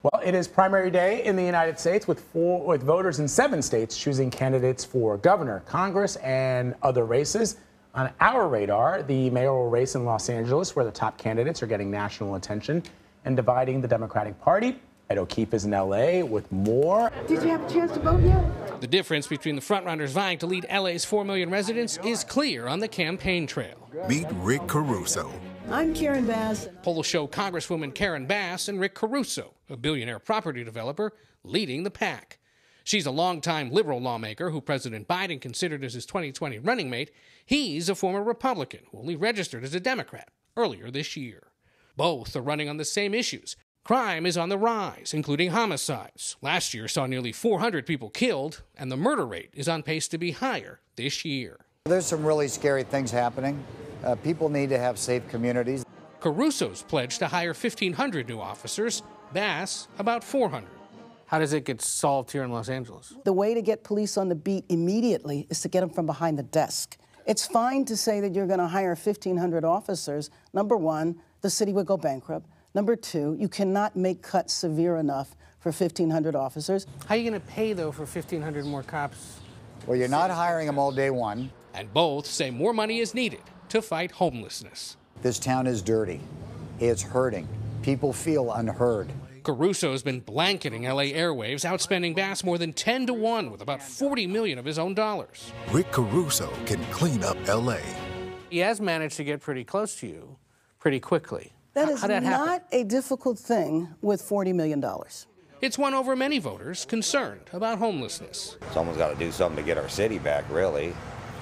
Well, it is primary day in the United States with voters in 7 states choosing candidates for governor, Congress, and other races. On our radar, the mayoral race in Los Angeles, where the top candidates are getting national attention and dividing the Democratic Party. Ed O'Keefe is in L.A. with more. Did you have a chance to vote yet? The difference between the frontrunners vying to lead L.A.'s 4 million residents is clear on the campaign trail. Meet Rick Caruso. I'm Karen Bass. Polls show Congresswoman Karen Bass and Rick Caruso, a billionaire property developer, leading the pack. She's a longtime liberal lawmaker who President Biden considered as his 2020 running mate. He's a former Republican who only registered as a Democrat earlier this year. Both are running on the same issues. Crime is on the rise, including homicides. Last year saw nearly 400 people killed, and the murder rate is on pace to be higher this year. There's some really scary things happening. People need to have safe communities. Caruso's pledged to hire 1,500 new officers, Bass about 400. How does it get solved here in Los Angeles? The way to get police on the beat immediately is to get them from behind the desk. It's fine to say that you're going to hire 1,500 officers. Number one, the city would go bankrupt. Number two, you cannot make cuts severe enough for 1,500 officers. How are you going to pay, though, for 1,500 more cops? Well, you're not hiring them all day one. And both say more money is needed to fight homelessness. This town is dirty. It's hurting. People feel unheard. Caruso's been blanketing L.A. airwaves, outspending Bass more than 10 to 1 with about $40 million of his own dollars. Rick Caruso can clean up L.A. He has managed to get pretty close to you pretty quickly. That is not a difficult thing with $40 million. It's won over many voters concerned about homelessness. Someone's got to do something to get our city back, really.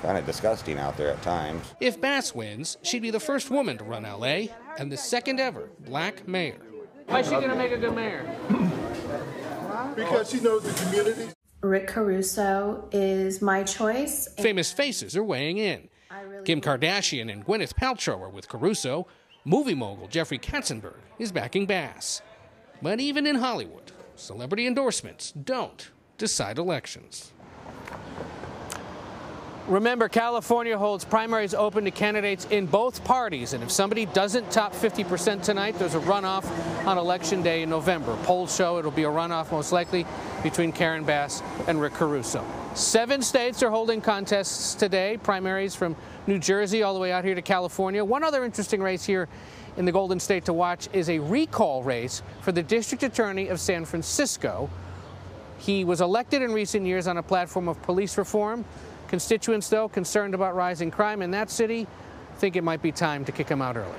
Kind of disgusting out there at times. If Bass wins, she'd be the first woman to run L.A. and the second ever black mayor. Why is she going to make a good mayor? Because she knows the community. Rick Caruso is my choice. Famous faces are weighing in. Kim Kardashian and Gwyneth Paltrow are with Caruso. Movie mogul Jeffrey Katzenberg is backing Bass. But even in Hollywood, celebrity endorsements don't decide elections. Remember, California holds primaries open to candidates in both parties, and if somebody doesn't top 50% tonight, there's a runoff on Election Day in November. Polls show it'll be a runoff most likely between Karen Bass and Rick Caruso. 7 states are holding contests today, primaries from New Jersey all the way out here to California. One other interesting race here in the Golden State to watch is a recall race for the district attorney of San Francisco. He was elected in recent years on a platform of police reform. Constituents, though, concerned about rising crime in that city, think it might be time to kick him out early.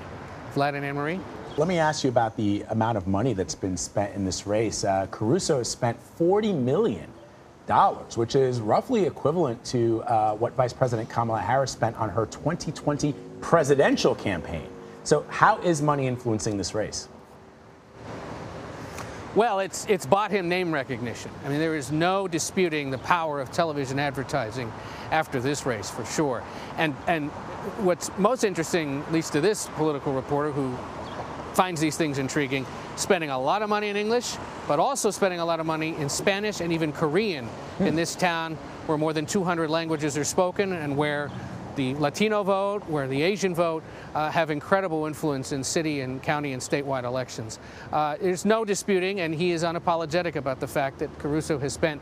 Vlad and Anne-Marie? Let me ask you about the amount of money that's been spent in this race. Caruso has spent $40 million, which is roughly equivalent to what Vice President Kamala Harris spent on her 2020 presidential campaign. So how is money influencing this race? Well, it's bought him name recognition. I mean, there is no disputing the power of television advertising after this race, for sure. And what's most interesting, at least to this political reporter who finds these things intriguing, spending a lot of money in English, but also spending a lot of money in Spanish and even Korean in this town where more than 200 languages are spoken and where the Latino vote, where the Asian vote have incredible influence in city and county and statewide elections. There's no disputing, and he is unapologetic about the fact that Caruso has spent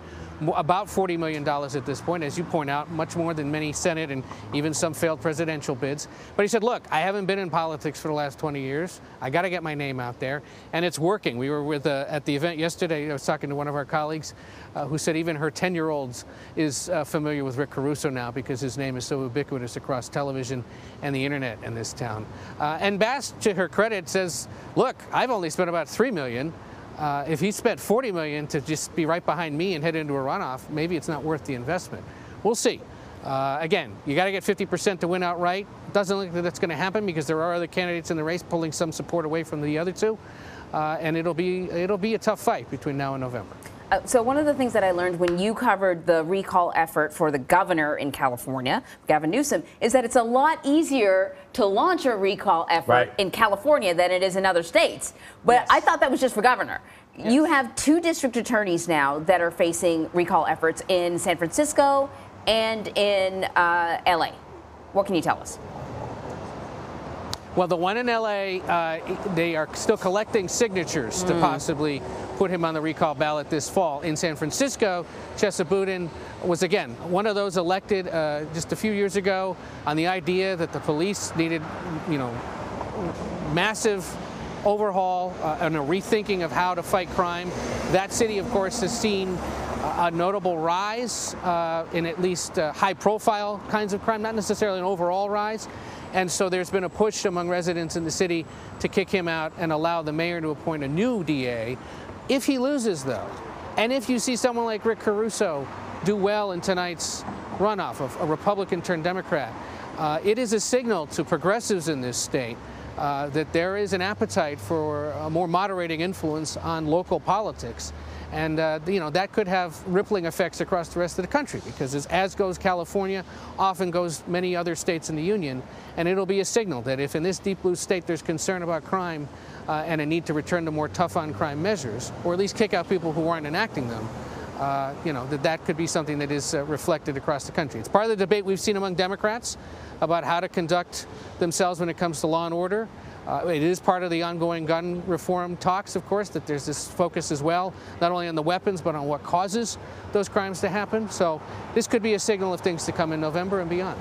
about $40 million at this point, as you point out, much more than many Senate and even some failed presidential bids. But he said, look, I haven't been in politics for the last 20 years. I got to get my name out there, and it's working. We were at the event yesterday. I was talking to one of our colleagues who said even her 10-year-old is familiar with Rick Caruso now because his name is so ubiquitous across television and the internet in this town. And Bass, to her credit, says, look, I've only spent about $3 million. If he spent $40 million to just be right behind me and head into a runoff, maybe it's not worth the investment. We'll see. Again, you got to get 50% to win outright. Doesn't look like that's going to happen because there are other candidates in the race pulling some support away from the other two, and it'll be a tough fight between now and November. So one of the things that I learned when you covered the recall effort for the governor in California, Gavin Newsom, is that it's a lot easier to launch a recall effort in California than it is in other states. But I thought that was just for governor. You have 2 district attorneys now that are facing recall efforts in San Francisco and in LA. What can you tell us? Well, the one in L.A., they are still collecting signatures to possibly put him on the recall ballot this fall. In San Francisco, Chesa Boudin was, again, one of those elected just a few years ago on the idea that the police needed, massive overhaul and a rethinking of how to fight crime. That city, of course, has seen a notable rise in at least high-profile kinds of crime, not necessarily an overall rise. And so there's been a push among residents in the city to kick him out and allow the mayor to appoint a new DA. If he loses, though, and if you see someone like Rick Caruso do well in tonight's runoff, a Republican turned Democrat, it is a signal to progressives in this state that there is an appetite for a more moderating influence on local politics. And that could have rippling effects across the rest of the country, because as goes California, often goes many other states in the union, and it'll be a signal that if in this deep blue state there's concern about crime and a need to return to more tough on crime measures, or at least kick out people who aren't enacting them, that could be something that is reflected across the country. It's part of the debate we've seen among Democrats about how to conduct themselves when it comes to law and order. It is part of the ongoing gun reform talks, of course, that there's this focus as well, not only on the weapons, but on what causes those crimes to happen. So this could be a signal of things to come in November and beyond.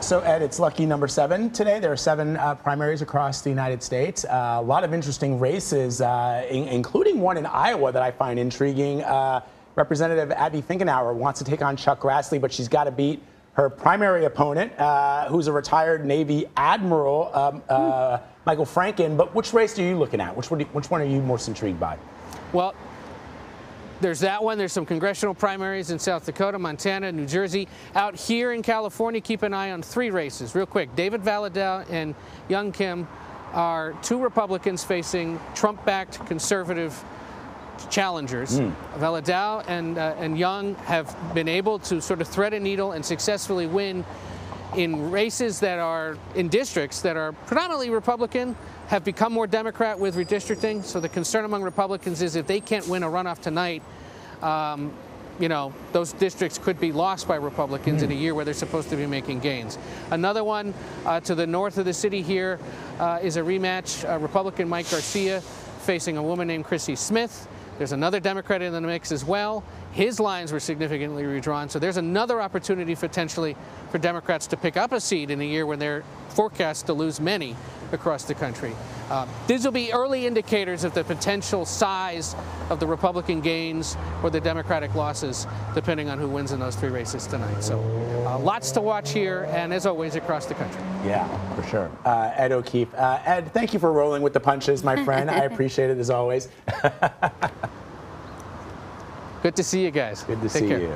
So, Ed, it's lucky number 7 today. There are 7 primaries across the United States. A lot of interesting races, including one in Iowa that I find intriguing. Representative Abby Finkenauer wants to take on Chuck Grassley, but she's got to beat her primary opponent, who's a retired Navy admiral, Michael Franken. But which race are you looking at? Which one are you most intrigued by? Well, there's that one. There's some congressional primaries in South Dakota, Montana, New Jersey. Out here in California, keep an eye on 3 races. Real quick, David Valadao and Young Kim are 2 Republicans facing Trump-backed conservative challengers. Valadao and Young have been able to sort of thread a needle and successfully win in races that are in districts that are predominantly Republican, have become more Democrat with redistricting. So the concern among Republicans is if they can't win a runoff tonight, those districts could be lost by Republicans in a year where they're supposed to be making gains. Another one to the north of the city here is a rematch. Republican Mike Garcia facing a woman named Chrissy Smith. There's another Democrat in the mix as well. His lines were significantly redrawn. So there's another opportunity potentially for Democrats to pick up a seat in a year when they're forecast to lose many across the country. These will be early indicators of the potential size of the Republican gains or the Democratic losses, depending on who wins in those 3 races tonight. So lots to watch here, and as always, across the country. Yeah, for sure. Ed O'Keefe. Ed, thank you for rolling with the punches, my friend. I appreciate it as always. Good to see you guys. Good to see you.